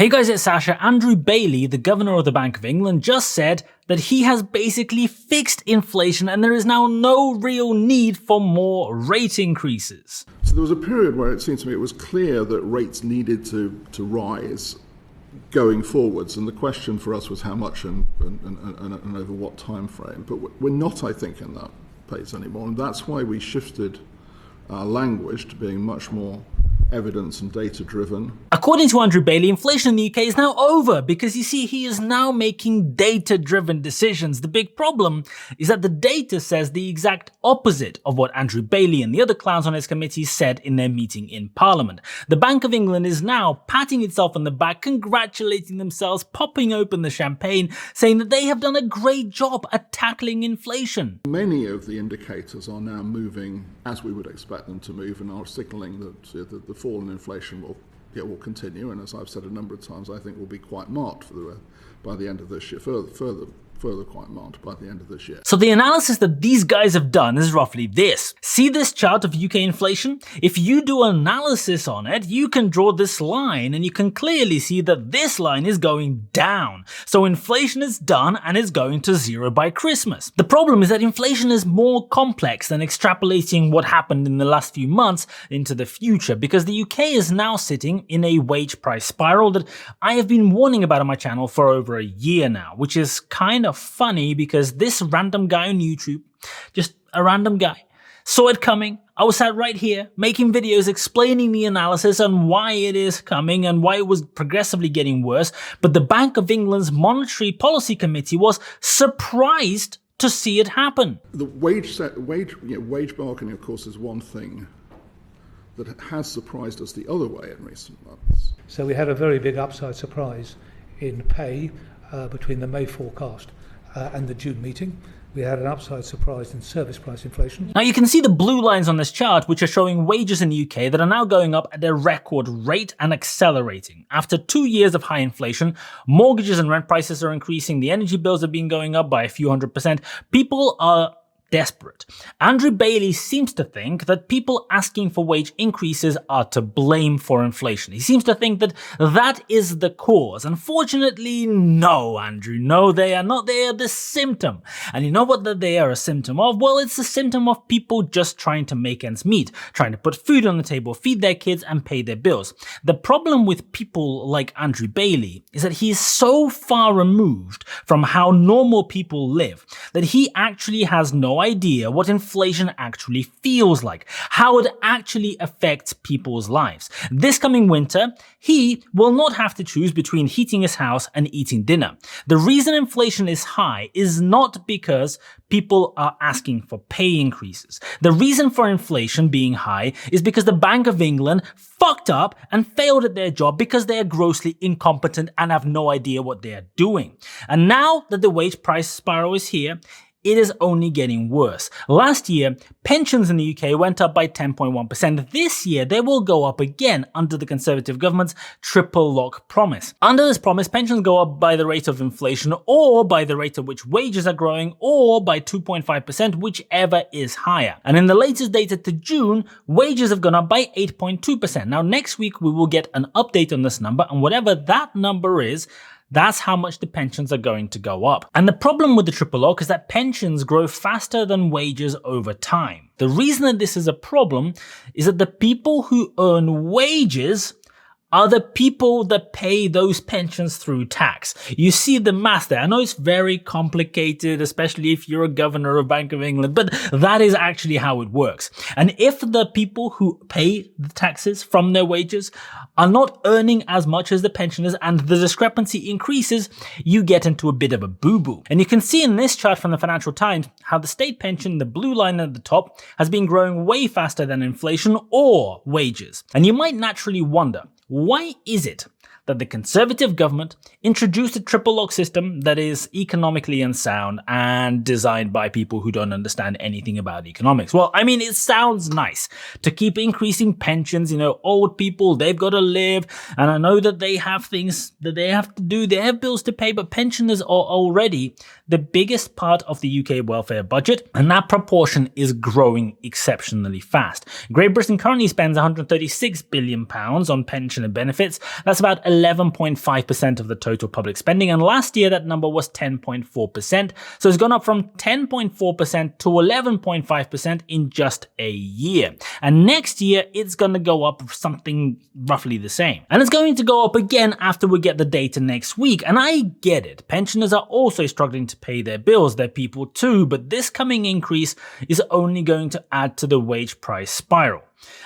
Hey guys, it's Sasha. Andrew Bailey, the governor of the Bank of England, just said that he has basically fixed inflation and there is now no real need for more rate increases. So there was a period where it seemed to me it was clear that rates needed to rise going forwards, and the question for us was how much and over what time frame. But we're not, I think, in that place anymore, and that's why we shifted our language to being much more evidence and data driven. According to Andrew Bailey, inflation in the UK is now over because you see he is now making data driven decisions. The big problem is that the data says the exact opposite of what Andrew Bailey and the other clowns on his committee said in their meeting in Parliament. The Bank of England is now patting itself on the back, congratulating themselves, popping open the champagne, saying that they have done a great job at tackling inflation. Many of the indicators are now moving as we would expect them to move and are signalling that the fall in inflation will continue, and as I've said a number of times, I think will be quite marked by the end of this year, further quite marked by the end of this year. So the analysis that these guys have done is roughly this. See this chart of UK inflation? If you do analysis on it, you can draw this line and you can clearly see that this line is going down. So inflation is done and is going to zero by Christmas. The problem is that inflation is more complex than extrapolating what happened in the last few months into the future, because the UK is now sitting in a wage price spiral that I have been warning about on my channel for over a year now, which is kind of funny because this random guy on YouTube, just a random guy, saw it coming. I was sat right here making videos explaining the analysis and why it is coming and why it was progressively getting worse, but the Bank of England's Monetary Policy Committee was surprised to see it happen. The wage bargaining, of course, is one thing that has surprised us the other way in recent months. So we had a very big upside surprise in pay between the May forecast and the June meeting. We had an upside surprise in service price inflation. Now you can see the blue lines on this chart which are showing wages in the UK that are now going up at a record rate and accelerating. After 2 years of high inflation, mortgages and rent prices are increasing, the energy bills have been going up by a few %. People are desperate. Andrew Bailey seems to think that people asking for wage increases are to blame for inflation. He seems to think that that is the cause. Unfortunately, no, Andrew, no, they are not. They are the symptom. And you know what they are a symptom of? Well, it's a symptom of people just trying to make ends meet, trying to put food on the table, feed their kids, and pay their bills. The problem with people like Andrew Bailey is that he is so far removed from how normal people live that he actually has no idea what inflation actually feels like, how it actually affects people's lives. This coming winter, he will not have to choose between heating his house and eating dinner. The reason inflation is high is not because people are asking for pay increases. The reason for inflation being high is because the Bank of England fucked up and failed at their job because they are grossly incompetent and have no idea what they are doing. And now that the wage price spiral is here, it is only getting worse. Last year, pensions in the UK went up by 10.1%. This year, they will go up again under the Conservative government's triple lock promise. Under this promise, pensions go up by the rate of inflation, or by the rate at which wages are growing, or by 2.5%, whichever is higher. And in the latest data to June, wages have gone up by 8.2%. Now, next week, we will get an update on this number, and whatever that number is, that's how much the pensions are going to go up. And the problem with the triple lock is that pensions grow faster than wages over time. The reason that this is a problem is that the people who earn wages are the people that pay those pensions through tax. You see the math there. I know it's very complicated, especially if you're a governor of Bank of England, but that is actually how it works. And if the people who pay the taxes from their wages are not earning as much as the pensioners and the discrepancy increases, you get into a bit of a boo-boo. And you can see in this chart from the Financial Times how the state pension, the blue line at the top, has been growing way faster than inflation or wages. And you might naturally wonder, why is it that the Conservative government introduced a triple lock system that is economically unsound and designed by people who don't understand anything about economics? Well, I mean, it sounds nice to keep increasing pensions. You know, old people, they've got to live, and I know that they have things that they have to do, they have bills to pay, but pensioners are already the biggest part of the UK welfare budget, and that proportion is growing exceptionally fast. Great Britain currently spends £136 billion on pension and benefits. That's about 11.5% of the total public spending, and last year that number was 10.4%. So it's gone up from 10.4% to 11.5% in just a year. And next year it's going to go up something roughly the same. And it's going to go up again after we get the data next week. And I get it. Pensioners are also struggling to pay their bills. They're people too, but this coming increase is only going to add to the wage price spiral.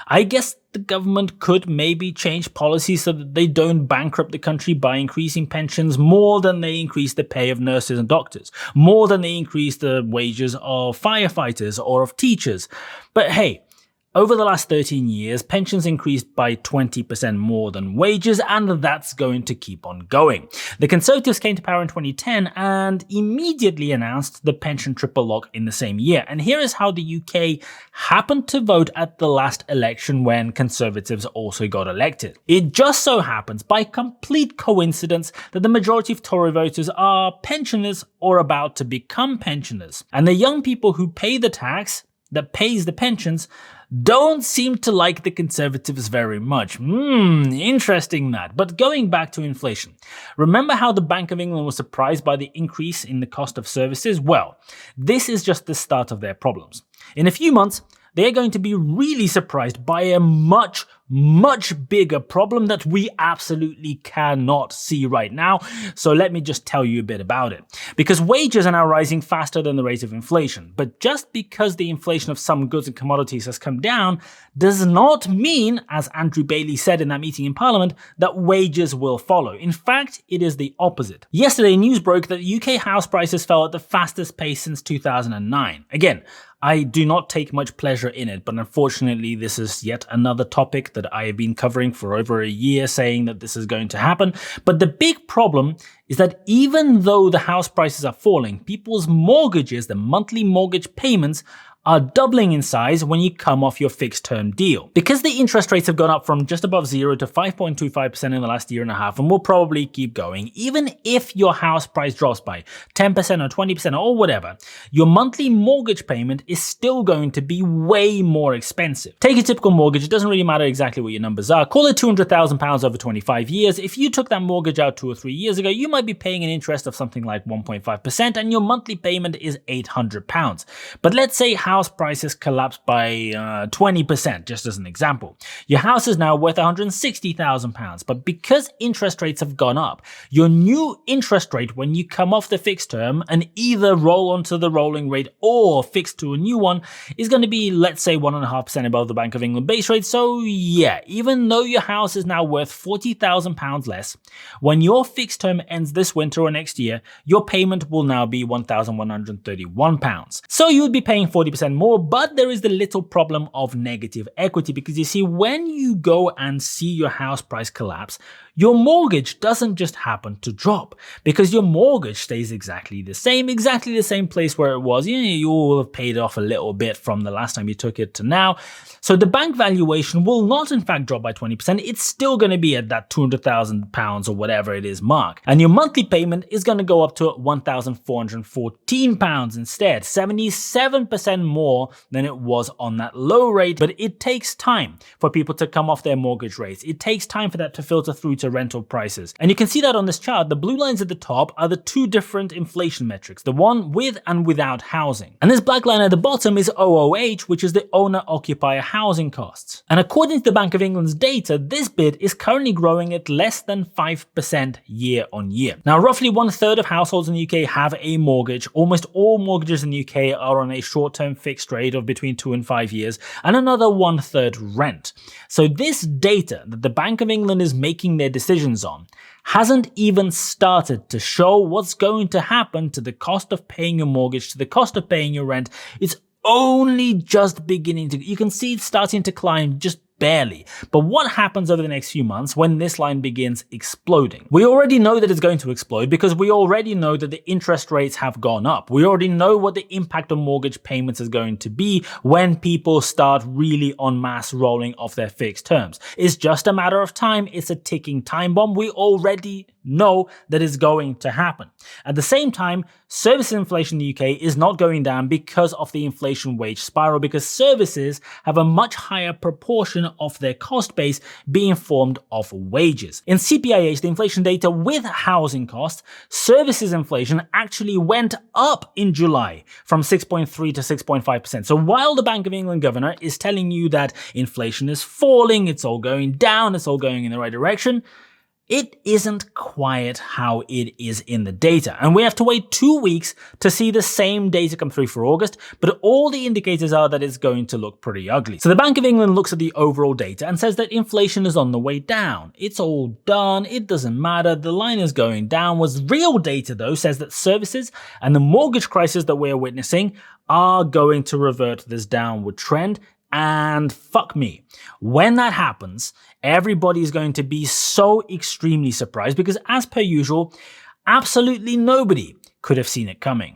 I guess the government could maybe change policies so that they don't bankrupt the country by increasing pensions more than they increase the pay of nurses and doctors, more than they increase the wages of firefighters or of teachers. But hey, over the last 13 years, pensions increased by 20% more than wages, and that's going to keep on going. The Conservatives came to power in 2010 and immediately announced the pension triple lock in the same year. And here is how the UK happened to vote at the last election when Conservatives also got elected. It just so happens, by complete coincidence, that the majority of Tory voters are pensioners or about to become pensioners. And the young people who pay the tax that pays the pensions don't seem to like the Conservatives very much. Interesting that. But going back to inflation, remember how the Bank of England was surprised by the increase in the cost of services? Well, this is just the start of their problems. In a few months, they're going to be really surprised by a much bigger problem that we absolutely cannot see right now. So let me just tell you a bit about it. Because wages are now rising faster than the rate of inflation. But just because the inflation of some goods and commodities has come down does not mean, as Andrew Bailey said in that meeting in Parliament, that wages will follow. In fact, it is the opposite. Yesterday, news broke that UK house prices fell at the fastest pace since 2009. Again, I do not take much pleasure in it, but unfortunately this is yet another topic that I have been covering for over a year, saying that this is going to happen. But the big problem is that even though the house prices are falling, people's mortgages, the monthly mortgage payments, are doubling in size when you come off your fixed term deal. Because the interest rates have gone up from just above 0 to 5.25% in the last year and a half, and will probably keep going, even if your house price drops by 10% or 20% or whatever, your monthly mortgage payment is still going to be way more expensive. Take a typical mortgage, it doesn't really matter exactly what your numbers are. Call it £200,000 over 25 years. If you took that mortgage out 2 or 3 years ago, you might be paying an interest of something like 1.5% and your monthly payment is £800. But let's say house prices collapse by 20%, just as an example. Your house is now worth £160,000, but because interest rates have gone up, your new interest rate when you come off the fixed term and either roll onto the rolling rate or fix to a new one is going to be, let's say, 1.5% above the Bank of England base rate. So yeah, even though your house is now worth £40,000 less, when your fixed term ends this winter or next year, your payment will now be £1,131. So you would be paying 40% more, but there is the little problem of negative equity, because you see, when you go and see your house price collapse, your mortgage doesn't just happen to drop, because your mortgage stays exactly the same place where it was. You will have paid off a little bit from the last time you took it to now. So the bank valuation will not in fact drop by 20%. It's still going to be at that £200,000 or whatever it is mark. And your monthly payment is going to go up to £1,414 instead, 77% more than it was on that low rate. But it takes time for people to come off their mortgage rates. It takes time for that to filter through to rental prices. And you can see that on this chart. The blue lines at the top are the two different inflation metrics, the one with and without housing. And this black line at the bottom is OOH, which is the owner-occupier housing costs. And according to the Bank of England's data, this bit is currently growing at less than 5% year on year. Now, roughly 1/3 of households in the UK have a mortgage. Almost all mortgages in the UK are on a short-term fixed rate of between 2 and 5 years, and another 1/3 rent. So this data that the Bank of England is making their decisions on hasn't even started to show what's going to happen to the cost of paying your mortgage, to the cost of paying your rent. It's only just beginning to, you can see it starting to climb just barely. But what happens over the next few months when this line begins exploding? We already know that it's going to explode because we already know that the interest rates have gone up. We already know what the impact on mortgage payments is going to be when people start really en masse rolling off their fixed terms. It's just a matter of time. It's a ticking time bomb. We already know that it's going to happen. At the same time, service inflation in the UK is not going down because of the inflation wage spiral, because services have a much higher proportion portion of their cost base being formed of wages. In CPIH, the inflation data with housing costs, services inflation actually went up in July from 6.3 to 6.5%. So while the Bank of England governor is telling you that inflation is falling, it's all going down, it's all going in the right direction, it isn't quite how it is in the data. And we have to wait 2 weeks to see the same data come through for August, but all the indicators are that it's going to look pretty ugly. So the Bank of England looks at the overall data and says that inflation is on the way down. It's all done, it doesn't matter, the line is going downwards. Real data though says that services and the mortgage crisis that we're witnessing are going to revert this downward trend. And fuck me, when that happens, everybody is going to be so extremely surprised because, as per usual, absolutely nobody could have seen it coming.